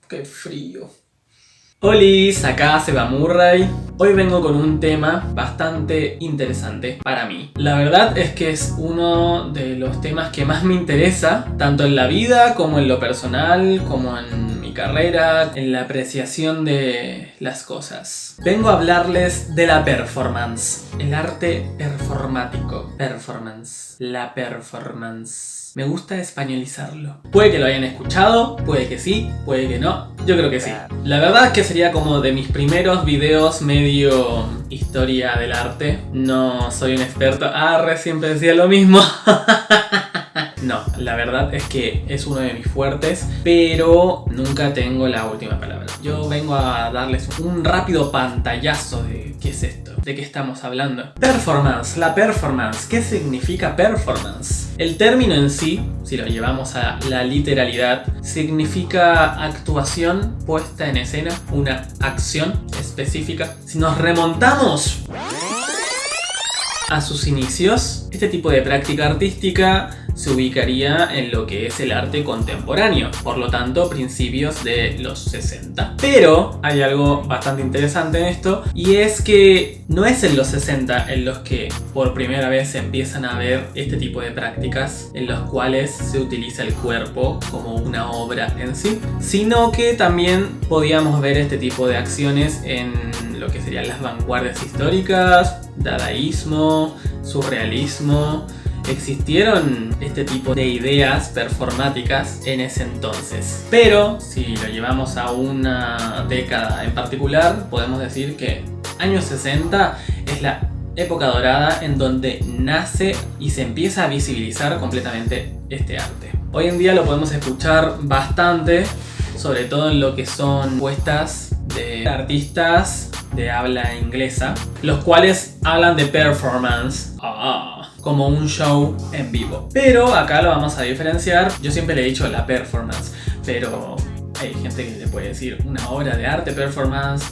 Qué frío. Hola, acá Seba Murray. Hoy vengo con un tema bastante interesante para mí. La verdad es que es uno de los temas que más me interesa, tanto en la vida como en lo personal, como en mi carrera, en la apreciación de las cosas. Vengo a hablarles de la performance, el arte performático. Performance, la performance. Me gusta españolizarlo. Puede que lo hayan escuchado, puede que sí, puede que no. Yo creo que sí. La verdad es que sería como de mis primeros videos medio historia del arte. No soy un experto. Siempre decía lo mismo. No, la verdad es que es uno de mis fuertes, pero nunca tengo la última palabra. Yo vengo a darles un rápido pantallazo de qué es esto, de qué estamos hablando. Performance, la performance. ¿Qué significa performance? El término en sí, si lo llevamos a la literalidad, significa actuación puesta en escena, una acción específica. Si nos remontamos a sus inicios, este tipo de práctica artística se ubicaría en lo que es el arte contemporáneo, por lo tanto principios de los 60. Pero hay algo bastante interesante en esto, y es que no es en los 60 en los que por primera vez se empiezan a ver este tipo de prácticas en los cuales se utiliza el cuerpo como una obra en sí, sino que también podíamos ver este tipo de acciones en lo que serían las vanguardias históricas, dadaísmo, surrealismo. Existieron este tipo de ideas performáticas en ese entonces. Pero si lo llevamos a una década en particular, podemos decir que años 60 es la época dorada en donde nace y se empieza a visibilizar completamente este arte. Hoy en día lo podemos escuchar bastante, sobre todo en lo que son puestas de artistas de habla inglesa, los cuales hablan de performance como un show en vivo. Pero acá lo vamos a diferenciar. Yo siempre le he dicho la performance, pero hay gente que le puede decir una obra de arte performance,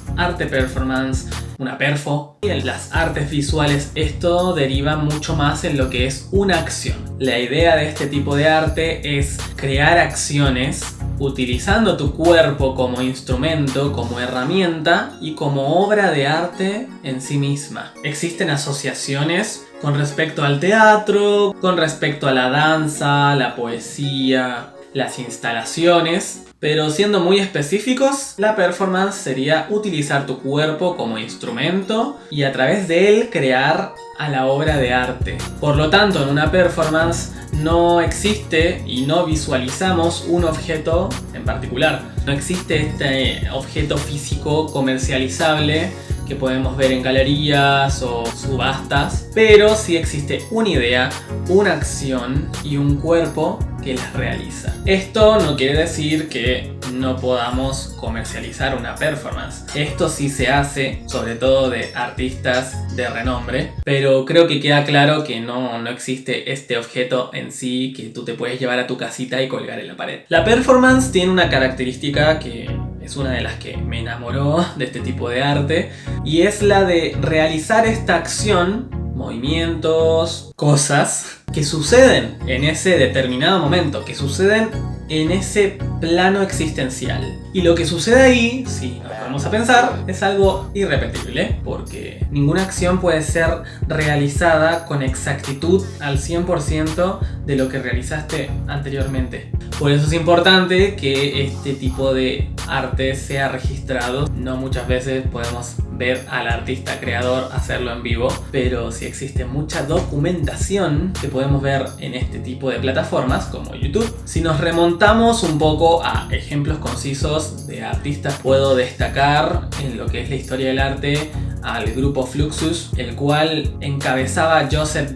una perfo. Y en las artes visuales esto deriva mucho más en lo que es una acción. La idea de este tipo de arte es crear acciones utilizando tu cuerpo como instrumento, como herramienta y como obra de arte en sí misma. Existen asociaciones con respecto al teatro, con respecto a la danza, la poesía, las instalaciones, pero siendo muy específicos, la performance sería utilizar tu cuerpo como instrumento y a través de él crear a la obra de arte. Por lo tanto, en una performance no existe y no visualizamos un objeto en particular. No existe este objeto físico comercializable que podemos ver en galerías o subastas, pero sí existe una idea, una acción y un cuerpo que las realiza. Esto no quiere decir que no podamos comercializar una performance. Esto sí se hace, sobre todo de artistas de renombre, pero creo que queda claro que no existe este objeto en sí que tú te puedes llevar a tu casita y colgar en la pared. La performance tiene una característica que es una de las que me enamoró de este tipo de arte, y es la de realizar esta acción, movimientos, cosas que suceden en ese determinado momento, que suceden en ese plano existencial. Y lo que sucede ahí, si nos ponemos a pensar, es algo irrepetible, porque ninguna acción puede ser realizada con exactitud al 100% de lo que realizaste anteriormente. Por eso es importante que este tipo de arte sea registrado. No muchas veces podemos ver al artista creador hacerlo en vivo, pero sí existe mucha documentación que podemos ver en este tipo de plataformas como YouTube. Si nos remontamos un poco a ejemplos concisos de artistas, puedo destacar en lo que es la historia del arte al grupo Fluxus, el cual encabezaba Joseph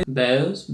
Beuys.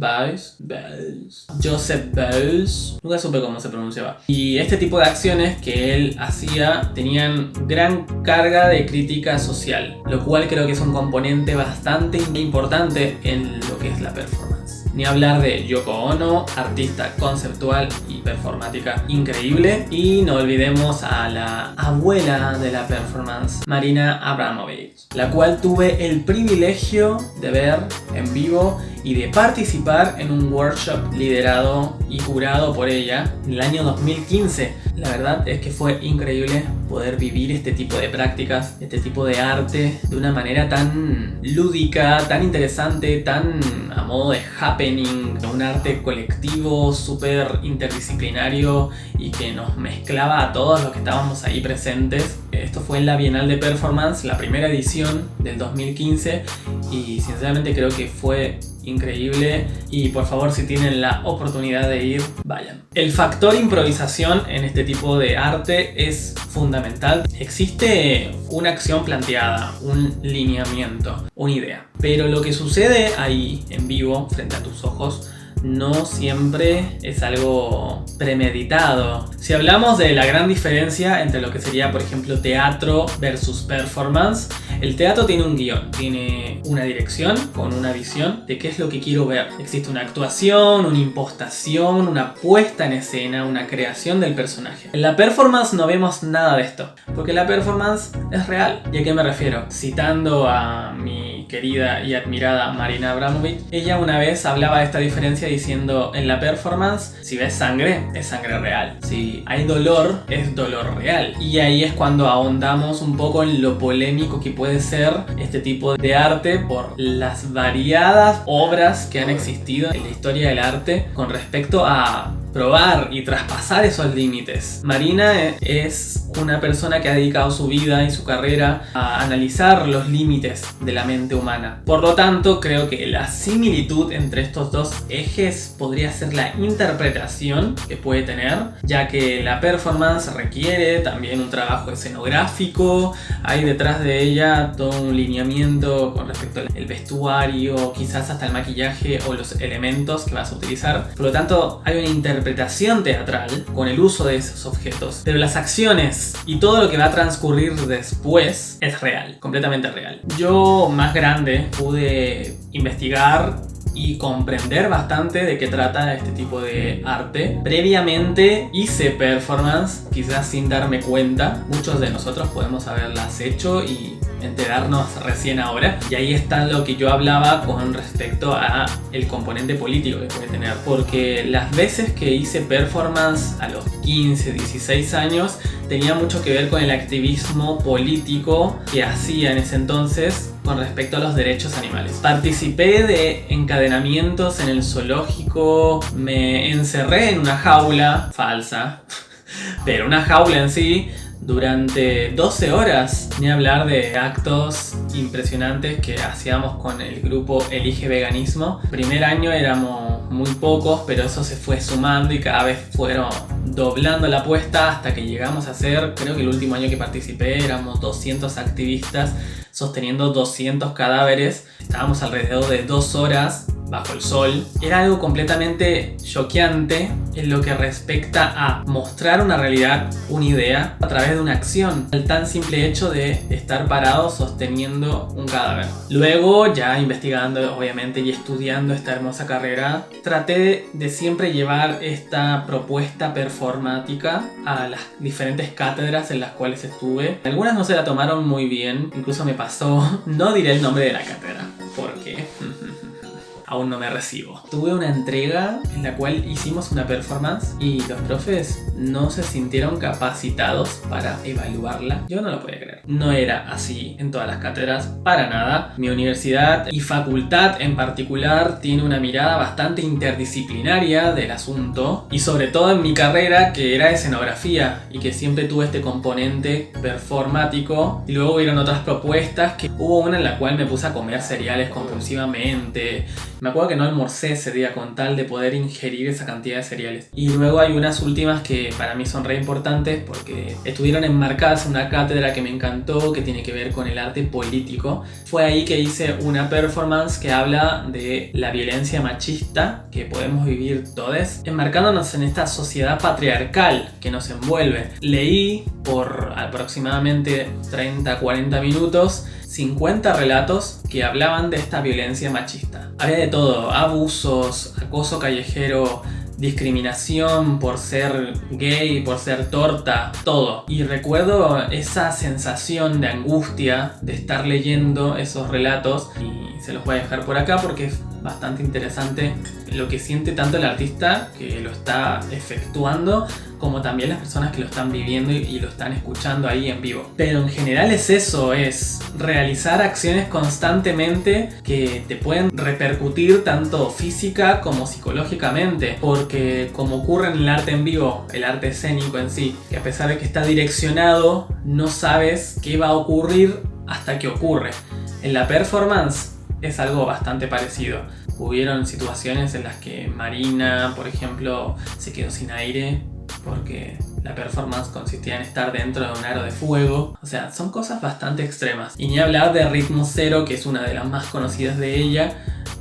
Joseph Beuys, nunca supe cómo se pronunciaba. Y este tipo de acciones que él hacía tenían gran carga de crítica social, lo cual creo que es un componente bastante importante en lo que es la performance. Ni hablar de Yoko Ono, artista conceptual y performática increíble. Y no olvidemos a la abuela de la performance, Marina Abramović, la cual tuve el privilegio de ver en vivo y de participar en un workshop liderado y curado por ella en el año 2015. La verdad es que fue increíble poder vivir este tipo de prácticas, este tipo de arte de una manera tan lúdica, tan interesante, tan a modo de happening, un arte colectivo súper interdisciplinario y que nos mezclaba a todos los que estábamos ahí presentes. Esto fue en la Bienal de Performance, la primera edición del 2015, y sinceramente creo que fue increíble, y por favor, si tienen la oportunidad de ir, vayan. El factor improvisación en este tipo de arte es fundamental. Existe una acción planteada, un lineamiento, una idea, pero lo que sucede ahí en vivo frente a tus ojos no siempre es algo premeditado. Si hablamos de la gran diferencia entre lo que sería, por ejemplo, teatro versus performance, el teatro tiene un guión, tiene una dirección con una visión de qué es lo que quiero ver. Existe una actuación, una impostación, una puesta en escena, una creación del personaje. En la performance no vemos nada de esto, porque la performance es real. ¿Y a qué me refiero? Citando a mi querida y admirada Marina Abramovic, ella una vez hablaba de esta diferencia diciendo: en la performance, si ves sangre, es sangre real. Si hay dolor, es dolor real. Y ahí es cuando ahondamos un poco en lo polémico que puede ser este tipo de arte por las variadas obras que han existido en la historia del arte con respecto a probar y traspasar esos límites. Marina es una persona que ha dedicado su vida y su carrera a analizar los límites de la mente humana. Por lo tanto, creo que la similitud entre estos dos ejes podría ser la interpretación que puede tener, ya que la performance requiere también un trabajo escenográfico, hay detrás de ella todo un lineamiento con respecto al vestuario, quizás hasta el maquillaje o los elementos que vas a utilizar. Por lo tanto, hay una interpretación teatral con el uso de esos objetos, pero las acciones y todo lo que va a transcurrir después es real, completamente real. Yo, más grande, pude investigar y comprender bastante de qué trata este tipo de arte. Previamente hice performance, quizás sin darme cuenta. Muchos de nosotros podemos haberlas hecho y enterarnos recién ahora, y ahí está lo que yo hablaba con respecto a el componente político que puede tener, porque las veces que hice performance a los 15, 16 años tenía mucho que ver con el activismo político que hacía en ese entonces con respecto a los derechos animales. Participé de encadenamientos en el zoológico, me encerré en una jaula falsa, pero una jaula en sí, durante 12 horas, ni hablar de actos impresionantes que hacíamos con el grupo Elige Veganismo. Primer año éramos muy pocos, pero eso se fue sumando y cada vez fueron doblando la apuesta hasta que llegamos a ser, creo que el último año que participé éramos 200 activistas sosteniendo 200 cadáveres. Estábamos alrededor de 2 horas bajo el sol. Era algo completamente choqueante en lo que respecta a mostrar una realidad, una idea, a través de una acción. El tan simple hecho de estar parado sosteniendo un cadáver. Luego, ya investigando obviamente y estudiando esta hermosa carrera, traté de siempre llevar esta propuesta performática a las diferentes cátedras en las cuales estuve. Algunas no se la tomaron muy bien, incluso me pasó, no diré el nombre de la cátedra, porque aún no me recibo. Tuve una entrega en la cual hicimos una performance y los profes no se sintieron capacitados para evaluarla. Yo no lo podía creer. No era así en todas las cátedras, para nada. Mi universidad y facultad en particular tiene una mirada bastante interdisciplinaria del asunto, y sobre todo en mi carrera, que era escenografía y que siempre tuve este componente performático. Y luego hubieron otras propuestas, que hubo una en la cual me puse a comer cereales compulsivamente. Me acuerdo que no almorcé ese día con tal de poder ingerir esa cantidad de cereales. Y luego hay unas últimas que para mí son re importantes porque estuvieron enmarcadas en una cátedra que me encantó, que tiene que ver con el arte político. Fue ahí que hice una performance que habla de la violencia machista que podemos vivir todos, enmarcándonos en esta sociedad patriarcal que nos envuelve. Leí por aproximadamente 30-40 minutos 50 relatos que hablaban de esta violencia machista. Había de todo: abusos, acoso callejero, discriminación por ser gay, por ser torta, todo. Y recuerdo esa sensación de angustia de estar leyendo esos relatos, y se los voy a dejar por acá porque bastante interesante lo que siente tanto el artista que lo está efectuando, como también las personas que lo están viviendo y lo están escuchando ahí en vivo. Pero en general es eso, es realizar acciones constantemente que te pueden repercutir tanto física como psicológicamente, porque como ocurre en el arte en vivo, el arte escénico en sí, que a pesar de que está direccionado, no sabes qué va a ocurrir hasta que ocurre. En la performance es algo bastante parecido. Hubieron situaciones en las que Marina, por ejemplo, se quedó sin aire porque la performance consistía en estar dentro de un aro de fuego. O sea, son cosas bastante extremas. Y ni hablar de Ritmo Cero, que es una de las más conocidas de ella,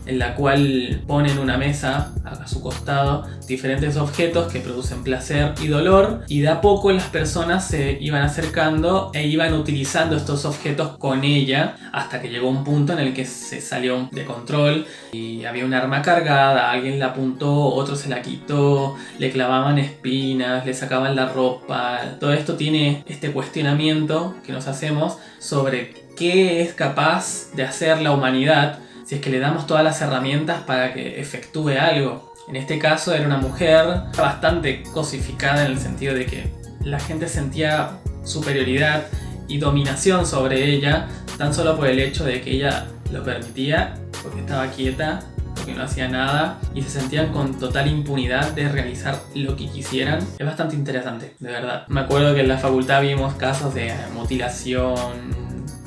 en la cual ponen una mesa a su costado diferentes objetos que producen placer y dolor, y de a poco las personas se iban acercando e iban utilizando estos objetos con ella, hasta que llegó un punto en el que se salió de control y había un arma cargada, alguien la apuntó, otro se la quitó, le clavaban espinas, le sacaban la ropa. Todo esto tiene este cuestionamiento que nos hacemos sobre qué es capaz de hacer la humanidad si es que le damos todas las herramientas para que efectúe algo. En este caso era una mujer bastante cosificada en el sentido de que la gente sentía superioridad y dominación sobre ella tan solo por el hecho de que ella lo permitía, porque estaba quieta, porque no hacía nada y se sentían con total impunidad de realizar lo que quisieran. Es bastante interesante, de verdad. Me acuerdo que en la facultad vimos casos de mutilación.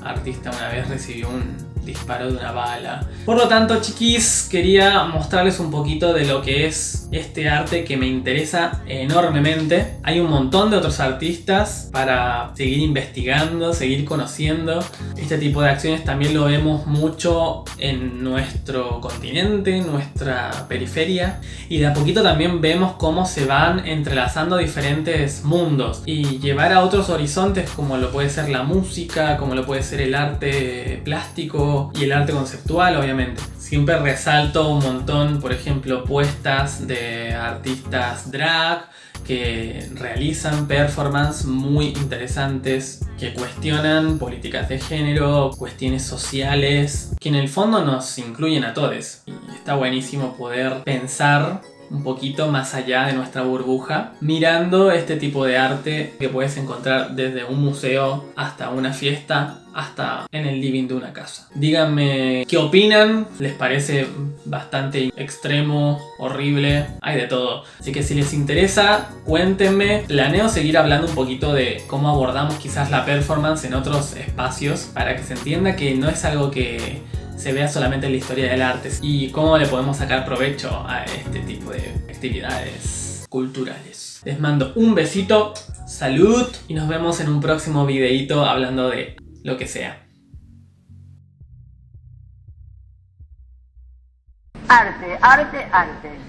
Artista una vez recibió un disparo de una bala. Por lo tanto, chiquis, quería mostrarles un poquito de lo que es este arte que me interesa enormemente. Hay un montón de otros artistas para seguir investigando, seguir conociendo. Este tipo de acciones también lo vemos mucho en nuestro continente, en nuestra periferia, y de a poquito también vemos cómo se van entrelazando diferentes mundos y llevar a otros horizontes, como lo puede ser la música, como lo puede ser el arte plástico y el arte conceptual, obviamente. Siempre resalto un montón, por ejemplo, puestas de artistas drag que realizan performances muy interesantes, que cuestionan políticas de género, cuestiones sociales, que en el fondo nos incluyen a todos. Y está buenísimo poder pensar un poquito más allá de nuestra burbuja, mirando este tipo de arte que puedes encontrar desde un museo hasta una fiesta, hasta en el living de una casa. Díganme qué opinan, ¿les parece bastante extremo, horrible? Hay de todo. Así que si les interesa, cuéntenme. Planeo seguir hablando un poquito de cómo abordamos quizás la performance en otros espacios, para que se entienda que no es algo que se vea solamente en la historia del arte, y cómo le podemos sacar provecho a este tipo de actividades culturales. Les mando un besito, salud, y nos vemos en un próximo videito hablando de lo que sea. Arte, arte, arte.